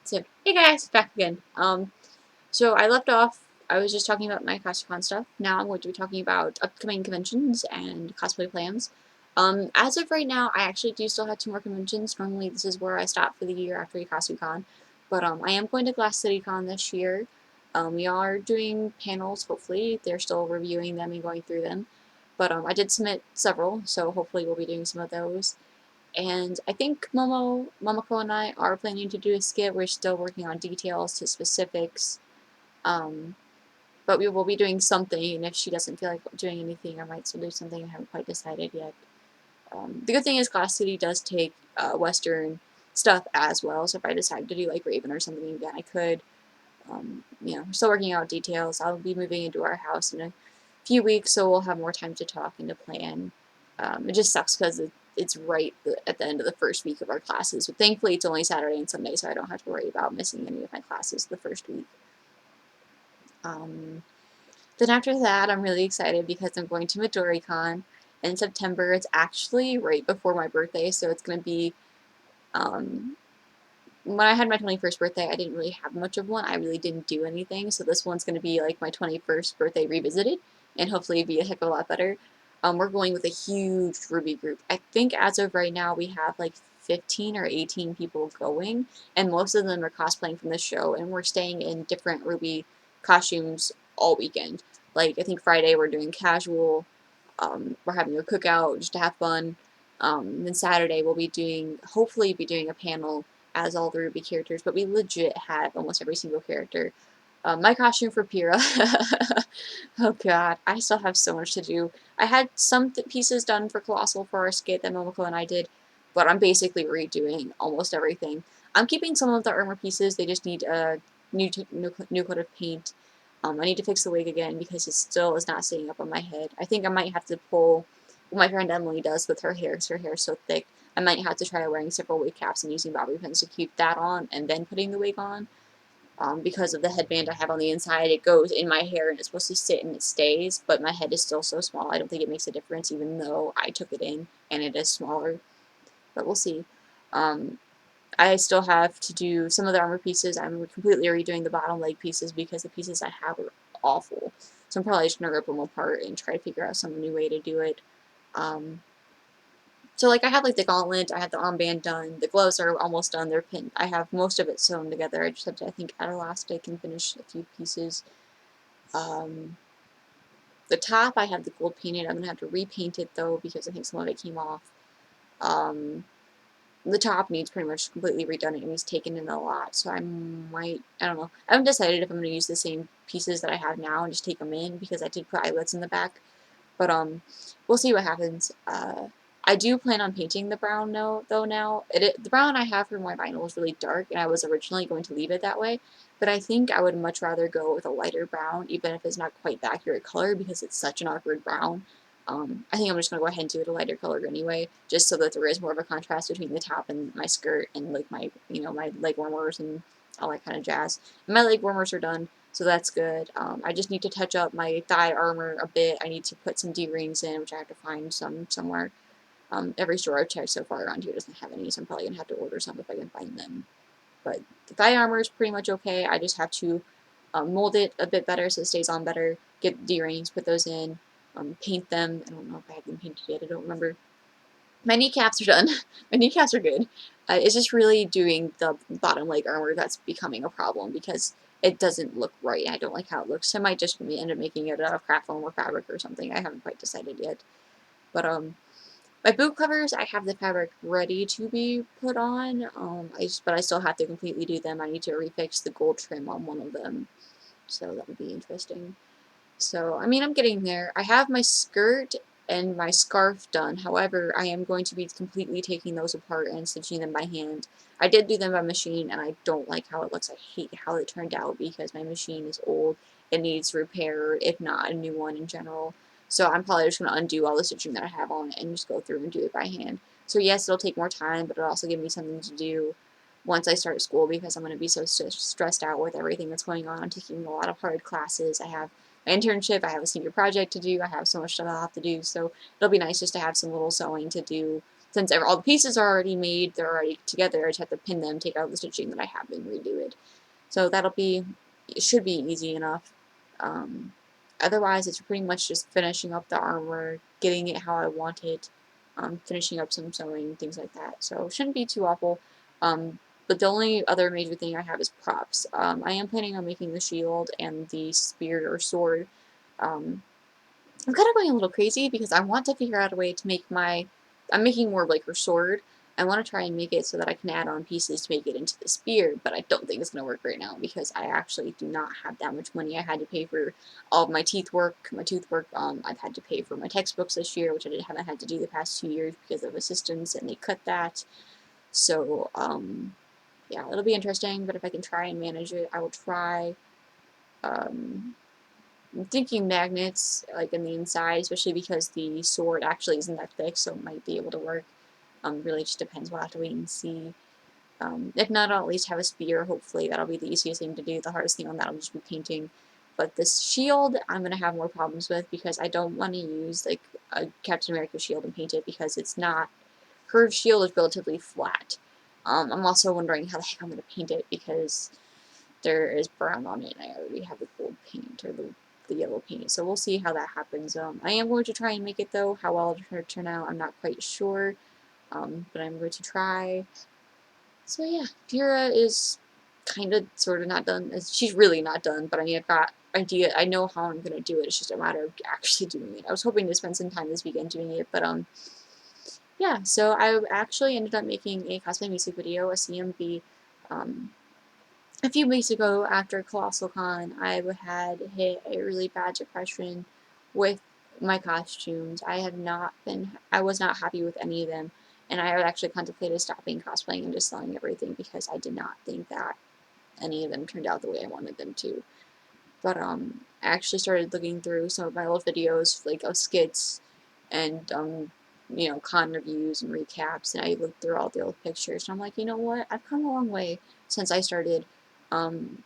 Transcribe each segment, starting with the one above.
So, hey guys, back again. So I left off, I was just talking about my CosplayCon stuff. Now I'm going to be talking about upcoming conventions and cosplay plans. As of right now, I actually do still have 2 more conventions. Normally this is where I stop for the year after CosplayCon. But I am going to Glass City Con this year. We are doing panels, hopefully. They're still reviewing them and going through them. But I did submit several, so hopefully we'll be doing some of those. And I think Momoko and I are planning to do a skit. We're still working on details to specifics. Um, but we will be doing something, and if she doesn't feel like doing anything, I might still do something. I haven't quite decided yet. The good thing is Glass City does take Western stuff as well, so if I decide to do like Raven or something again, I could. We're still working out details. I'll be moving into our house in a few weeks, so we'll have more time to talk and to plan. It just sucks because it's right at the end of the first week of our classes. But thankfully, it's only Saturday and Sunday, so I don't have to worry about missing any of my classes the first week. Then after that, I'm really excited because I'm going to MidoriCon in September. It's actually right before my birthday, so it's going to be when I had my 21st birthday, I didn't really have much of one. I really didn't do anything, so this one's going to be like my 21st birthday revisited, and hopefully be a heck of a lot better. We're going with a huge RWBY group. I think as of right now, we have like 15 or 18 people going, and most of them are cosplaying from the show, and we're staying in different RWBY costumes all weekend. Like, I think Friday we're doing casual, we're having a cookout just to have fun. Then Saturday we'll be doing, hopefully be doing a panel as all the RWBY characters, but we legit have almost every single character. My costume for Pyrrha, oh god, I still have so much to do. I had some pieces done for Colossal for our skit that Momoko and I did, but I'm basically redoing almost everything. I'm keeping some of the armor pieces, they just need a new coat of paint. I need to fix the wig again because it still is not sitting up on my head. I think I might have to pull what my friend Emily does with her hair because her hair is so thick. I might have to try wearing several wig caps and using bobby pins to keep that on and then putting the wig on. Because of the headband I have on the inside, it goes in my hair and it's supposed to sit and it stays, but my head is still so small, I don't think it makes a difference even though I took it in and it is smaller. But we'll see. I still have to do some of the armor pieces. I'm completely redoing the bottom leg pieces because the pieces I have are awful. So I'm probably just going to rip them apart and try to figure out some new way to do it. So like I have like the gauntlet, I have the armband done, the gloves are almost done, they're pinned. I have most of it sewn together. I just have to, I think, add elastic and finish a few pieces. The top I have the gold painted. I'm going to have to repaint it though because I think some of it came off. The top needs pretty much completely redone. It needs taken in a lot, so I don't know. I haven't decided if I'm going to use the same pieces that I have now and just take them in because I did put eyelets in the back. But we'll see what happens. I do plan on painting the brown though now. The brown I have for my vinyl is really dark, and I was originally going to leave it that way. But I think I would much rather go with a lighter brown, even if it's not quite the accurate color, because it's such an awkward brown. I think I'm just going to go ahead and do it a lighter color anyway, just so that there is more of a contrast between the top and my skirt and like my, my leg warmers and all that kind of jazz. And my leg warmers are done, so that's good. I just need to touch up my thigh armor a bit. I need to put some D-rings in, which I have to find somewhere. Every store I've checked so far around here doesn't have any, so I'm probably going to have to order some if I can find them. But the thigh armor is pretty much okay. I just have to mold it a bit better so it stays on better, get D-rings, put those in, paint them. I don't know if I have them painted yet. I don't remember. My kneecaps are done. My kneecaps are good. It's just really doing the bottom leg armor that's becoming a problem because it doesn't look right. I don't like how it looks. I might just end up making it out of craft foam or fabric or something. I haven't quite decided yet. But my boot covers, I have the fabric ready to be put on. But I still have to completely do them. I need to refix the gold trim on one of them. So that would be interesting. So, I mean, I'm getting there. I have my skirt and my scarf done. However, I am going to be completely taking those apart and stitching them by hand. I did do them by machine, and I don't like how it looks. I hate how it turned out because my machine is old. It needs repair, if not a new one in general. So I'm probably just going to undo all the stitching that I have on it and just go through and do it by hand. So yes, it'll take more time, but it'll also give me something to do once I start school because I'm going to be so stressed out with everything that's going on. I'm taking a lot of hard classes. I have internship, I have a senior project to do, I have so much stuff I'll have to do, so it'll be nice just to have some little sewing to do since all the pieces are already made, they're already together, I just have to pin them, take out the stitching that I have, and redo it. So it should be easy enough. Um, Otherwise, it's pretty much just finishing up the armor, getting it how I want it, finishing up some sewing, things like that. So it shouldn't be too awful. But the only other major thing I have is props. I am planning on making the shield and the spear or sword. Um, I'm kind of going a little crazy because I want to figure out a way to make I'm making more of like her sword. I want to try and make it so that I can add on pieces to make it into the spear, but I don't think it's going to work right now because I actually do not have that much money. I had to pay for all of my teeth work, I've had to pay for my textbooks this year, which haven't had to do the past 2 years because of assistance, and they cut that. So, yeah, it'll be interesting, but if I can try and manage it, I will try. Um, I'm thinking magnets, like in the inside, especially because the sword actually isn't that thick, so it might be able to work. Really just depends. We'll have to wait and see. If not, I'll at least have a spear. Hopefully, that'll be the easiest thing to do. The hardest thing on that will just be painting. But this shield, I'm gonna have more problems with because I don't want to use like a Captain America shield and paint it because it's not. Her shield is relatively flat. I'm also wondering how the heck I'm gonna paint it because there is brown on it, and I already have the gold paint or the yellow paint. So we'll see how that happens. I am going to try and make it though. How well it'll turn out, I'm not quite sure. But I'm going to try. So yeah, Kira is kind of sort of not done. She's really not done, but I mean, I've got idea. I know how I'm gonna do it. It's just a matter of actually doing it. I was hoping to spend some time this weekend doing it, but yeah. So I actually ended up making a cosplay music video, a CMV, um, a few weeks ago after Colossal Con. I had hit a really bad depression with my costumes. I was not happy with any of them, and I had actually contemplated stopping cosplaying and just selling everything because I did not think that any of them turned out the way I wanted them to. But I actually started looking through some of my old videos, like of skits and con reviews and recaps, and I looked through all the old pictures, and I'm like, you know what? I've come a long way since I started. Um,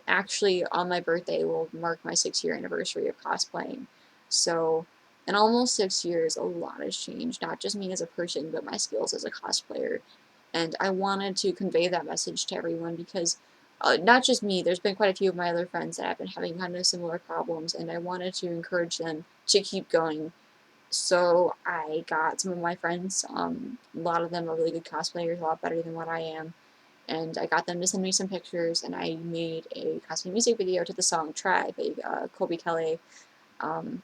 Actually, on my birthday will mark my 6-year anniversary of cosplaying. So, in almost 6 years, a lot has changed. Not just me as a person, but my skills as a cosplayer. And I wanted to convey that message to everyone because not just me, there's been quite a few of my other friends that have been having kind of similar problems, and I wanted to encourage them to keep going. So I got some of my friends, a lot of them are really good cosplayers, a lot better than what I am, and I got them to send me some pictures, and I made a cosplay music video to the song "Try" by Colby Kelly. Um,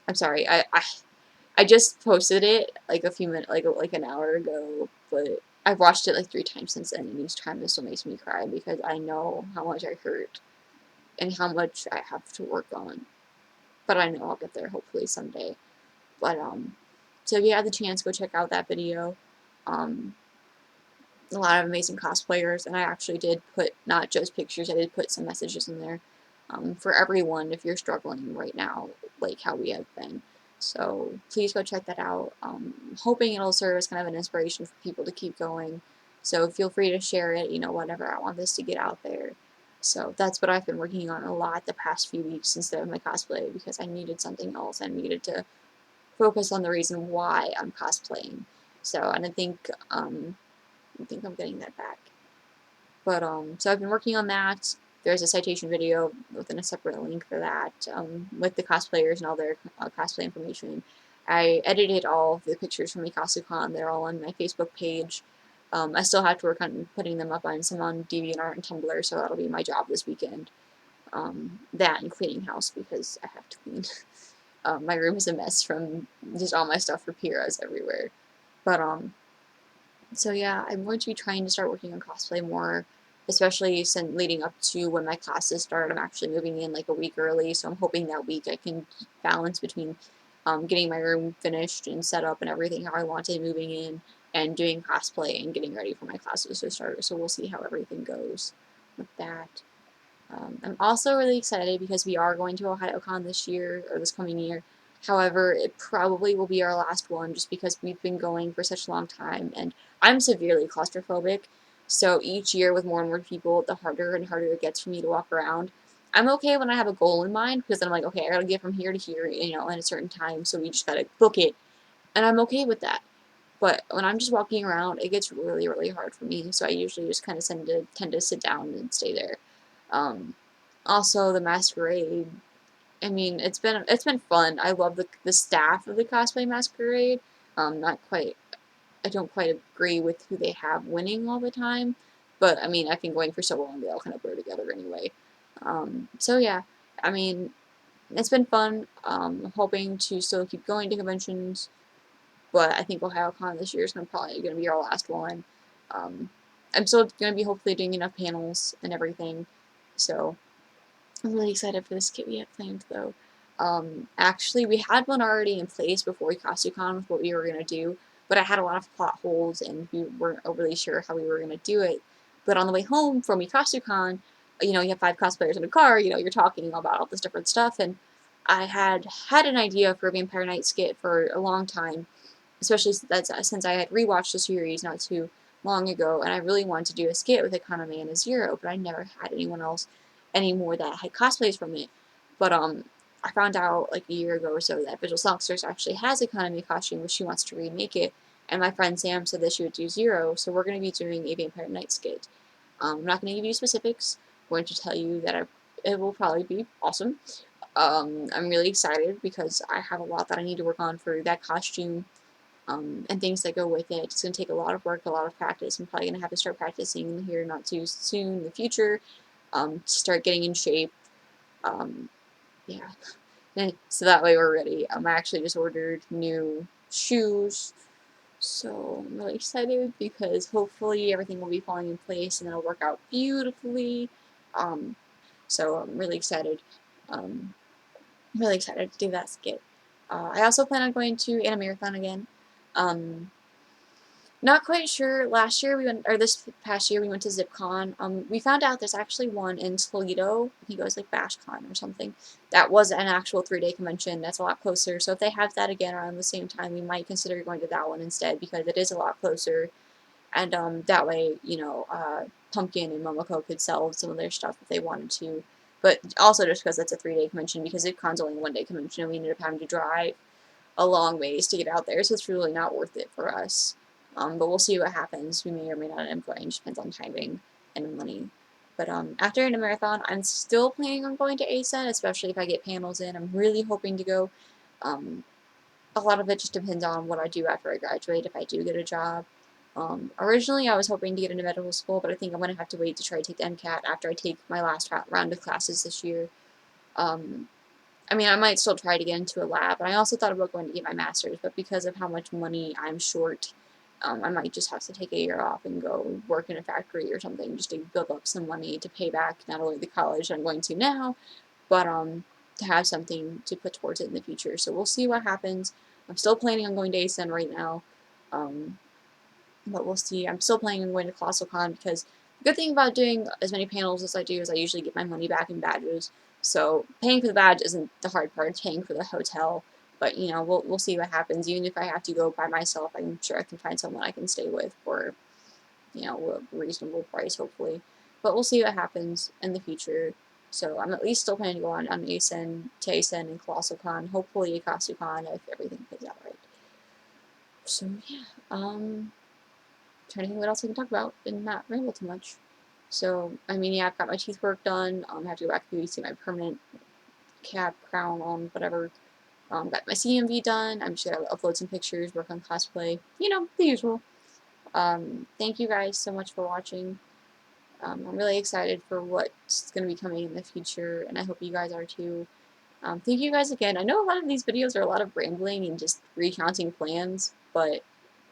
I'm sorry, I just posted it like a few minutes, like an hour ago, but I've watched it like 3 times since then, and each time it still makes me cry because I know how much I hurt and how much I have to work on. But I know I'll get there hopefully someday. But so if you have the chance, go check out that video. Um, a lot of amazing cosplayers, and I actually did put not just pictures, I did put some messages in there for everyone if you're struggling right now, like how we have been. So please go check that out. Hoping it'll serve as kind of an inspiration for people to keep going. So feel free to share it, whatever. I want this to get out there. So that's what I've been working on a lot the past few weeks instead of my cosplay because I needed something else. I needed to focus on the reason why I'm cosplaying. So, and I think I'm getting that back. But so I've been working on that. There's a citation video within a separate link for that with the cosplayers and all their cosplay information. I edited all of the pictures from MikasuCon. They're all on my Facebook page. I still have to work on putting them up on some on DeviantArt and Tumblr, so that'll be my job this weekend. That and cleaning house because I have to clean. My room is a mess from just all my stuff for Pira's everywhere. But so yeah, I'm going to be trying to start working on cosplay more, especially since leading up to when my classes start. I'm actually moving in like a week early, so I'm hoping that week I can balance between getting my room finished and set up and everything how I wanted moving in, and doing cosplay and getting ready for my classes to start. So we'll see how everything goes with that. I'm also really excited because we are going to OhioCon this year, or this coming year. However, it probably will be our last one just because we've been going for such a long time, and I'm severely claustrophobic, so each year with more and more people, the harder and harder it gets for me to walk around. I'm okay when I have a goal in mind because then I'm like, okay, I gotta get from here to here, in a certain time, so we just gotta book it, and I'm okay with that. But when I'm just walking around, it gets really, really hard for me. So I usually just kind of tend to sit down and stay there. Um, Also, the masquerade. I mean, it's been fun. I love the staff of the cosplay masquerade. Not quite. I don't quite agree with who they have winning all the time, but I mean, I've been going for so long, they all kind of blur together anyway. So yeah, I mean, it's been fun. I'm hoping to still keep going to conventions, but I think OhioCon this year is probably going to be our last one. Um, I'm still going to be hopefully doing enough panels and everything, so I'm really excited for this kit we have planned though. Actually, we had one already in place before CostumeCon with what we were going to do, but I had a lot of plot holes and we weren't overly sure how we were going to do it. But on the way home from CostumeCon, you know, you have 5 cosplayers in a car, you know, you're talking about all this different stuff, and I had an idea for a Vampire Night skit for a long time, especially since I had rewatched the series not too long ago, and I really wanted to do a skit with Economy and a Zero, but I never had anyone else anymore that had cosplays from it. But I found out like a year ago or so that Visual Songsters actually has Economy costume, which she wants to remake it. And my friend Sam said that she would do Zero, so we're going to be doing a Vampire Night skit. I'm not going to give you specifics. I'm going to tell you that it will probably be awesome. I'm really excited because I have a lot that I need to work on for that costume, and things that go with it. It's going to take a lot of work, a lot of practice. I'm probably going to have to start practicing here not too soon in the future, start getting in shape. Um, yeah, so that way we're ready. I actually just ordered new shoes, so I'm really excited because hopefully everything will be falling in place and it'll work out beautifully. Um, so I'm really excited. Um, I'm really excited to do that skit. I also plan on going to Animarathon again. Um, Not quite sure. Last year we went, or this past year we went to ZipCon. We found out there's actually one in Toledo. I think it was like BashCon or something. That was an actual 3-day convention. That's a lot closer. So if they have that again around the same time, we might consider going to that one instead because it is a lot closer. And that way, you know, Pumpkin and Momoko could sell some of their stuff if they wanted to. But also just because it's a 3-day convention, because ZipCon's only a 1-day convention, and we ended up having to drive a long ways to get out there, so it's really not worth it for us. But we'll see what happens. We may or may not end up going. It just depends on timing and money. But after a marathon, I'm still planning on going to ASEN, especially if I get panels in. I'm really hoping to go. Um, a lot of it just depends on what I do after I graduate, if I do get a job. Originally, I was hoping to get into medical school, but I think I'm going to have to wait to try to take the MCAT after I take my last round of classes this year. Um, I mean, I might still try to get into a lab, and I also thought about going to get my master's, but because of how much money I'm short, I might just have to take a year off and go work in a factory or something just to build up some money to pay back not only the college I'm going to now, but to have something to put towards it in the future. So we'll see what happens. I'm still planning on going to ASEN right now. Um, but we'll see. I'm still planning on going to ColossalCon because the good thing about doing as many panels as I do is I usually get my money back in badges. So paying for the badge isn't the hard part. It's paying for the hotel. But you know, we'll see what happens. Even if I have to go by myself, I'm sure I can find someone I can stay with for, you know, a reasonable price, hopefully. But we'll see what happens in the future. So I'm at least still planning to go on ASEN, to ASEN, and ColossalCon. Hopefully ACOSUCon if everything plays out right. So yeah, trying to think what else I can talk about and not ramble too much. So, I mean, yeah, I've got my teeth work done. I have to go back to see my permanent cap, crown on, whatever. Got my CMV done. I'm just gonna upload some pictures, work on cosplay. You know, the usual. Thank you guys so much for watching. I'm really excited for what's going to be coming in the future, and I hope you guys are too. Thank you guys again. I know a lot of these videos are a lot of rambling and just recounting plans, but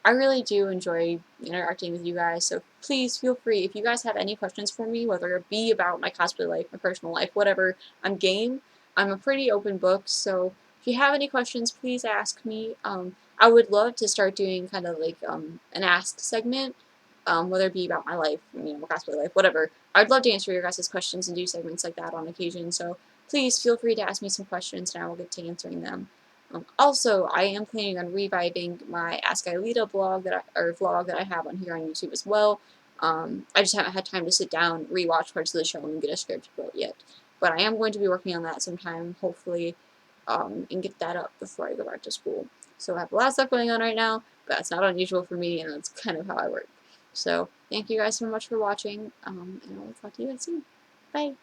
I really do enjoy interacting with you guys, so please feel free. If you guys have any questions for me, whether it be about my cosplay life, my personal life, whatever, I'm game. I'm a pretty open book, so if you have any questions, please ask me. I would love to start doing kind of like an ask segment, whether it be about my life, you know, my cosplay life, whatever. I'd love to answer your guys' questions and do segments like that on occasion, so please feel free to ask me some questions and I will get to answering them. Also, I am planning on reviving my Ask Aelita blog or vlog that I have on here on YouTube as well. I just haven't had time to sit down, rewatch parts of the show, and get a script built yet. But I am going to be working on that sometime, hopefully, and get that up before I go back to school. So I have a lot of stuff going on right now, That's not unusual for me, and that's kind of how I work. So thank you guys so much for watching, and I'll talk to you guys soon. Bye!